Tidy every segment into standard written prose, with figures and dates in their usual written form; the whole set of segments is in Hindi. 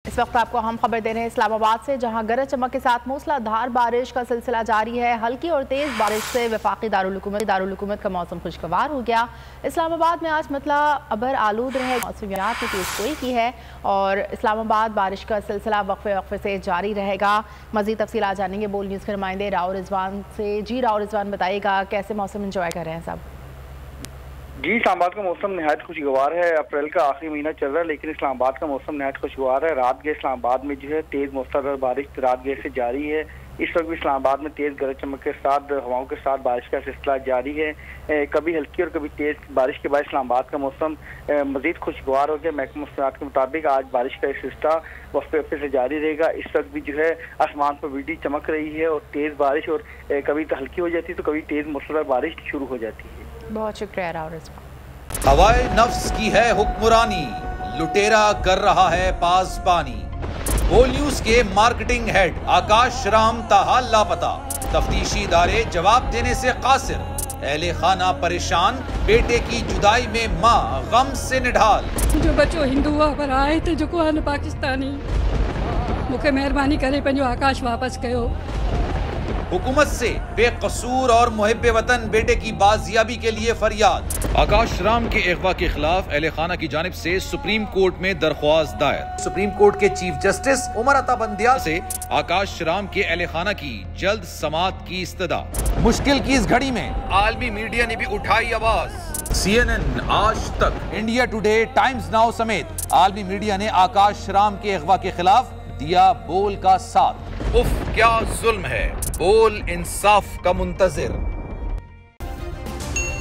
इस वक्त आपको हम खबर दे रहे हैं इस्लामाबाद से, जहां गरज चमक के साथ मूसलाधार बारिश का सिलसिला जारी है। हल्की और तेज बारिश से वफाकी दारुल-हुकूमत का मौसम खुशगवार हो गया। इस्लामाबाद में आज मतला अबर आलूद रहे, मौसमियात ने पेशगोई की है और इस्लामाबाद बारिश का सिलसिला वक्फे से जारी रहेगा। मजीद तफसीलात जानेंगे बोल न्यूज़ के नुमाइंदे राव रिजवान से। जी राव रिजवान, बताइएगा कैसे मौसम इंजॉय कर रहे हैं सब? जी, इस्लामाबाद का मौसम नहायत खुशगवार है। अप्रैल का आखिरी महीना चल रहा है, लेकिन इस्लामाबाद का मौसम नहायत खुशगवार है। रात गए इस्लामाबाद में जो है तेज मूसलाधार बारिश रात गए से जारी है। इस वक्त भी इस्लामाबाद में तेज गरज चमक के साथ हवाओं के साथ बारिश का सिलसिला जारी है। कभी हल्की और कभी तेज बारिश के बाद इस्लामाबाद का मौसम मजीद खुशगवार हो गया। महकमा मौसमियात के मुताबिक आज बारिश का सिलसिला वक्फे से जारी रहेगा। इस वक्त भी जो है आसमान पर बिजली चमक रही है और तेज बारिश और कभी तो हल्की हो जाती है तो कभी तेज मूसलाधार बारिश शुरू हो जाती है। बहुत शुक्रिया राव रिजवान। हवाए नफ्स की है हुक्मरानी, लुटेरा कर रहा है पासबानी। बोल न्यूज के मार्केटिंग हेड आकाश राम ताहा लापता, तफ्तीशी इदारे जवाब देने से कासिर। अहले खाना परेशान, बेटे की जुदाई में माँ गम से निढाल। जो बच्चो हिंदू पर आए थे जो को पाकिस्तानी, मुझे मेहरबानी करे पंहिंजो आकाश वापस कयो। हुकूमत से बेकसूर और मुहिब्बे वतन बेटे की बाजियाबी के लिए फरियाद। आकाश राम के अगवा के खिलाफ अहले खाना की जानिब से सुप्रीम कोर्ट में दरख्वास्त दायर। सुप्रीम कोर्ट के चीफ जस्टिस उमर अता बंदियाल से आकाश राम के अहले खाना की जल्द समाअत की इस्तदा। मुश्किल की इस घड़ी में आलमी मीडिया ने भी उठाई आवाज। CNN, आज तक, इंडिया टुडे, टाइम्स नाउ समेत आलमी मीडिया ने आकाश राम के अगवा के खिलाफ दिया बोल का साथ। उफ क्या जुल्म है, बोल इंसाफ का मुंतजिर।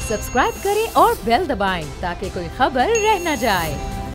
सब्सक्राइब करें और बेल दबाएं ताकि कोई खबर रह न जाए।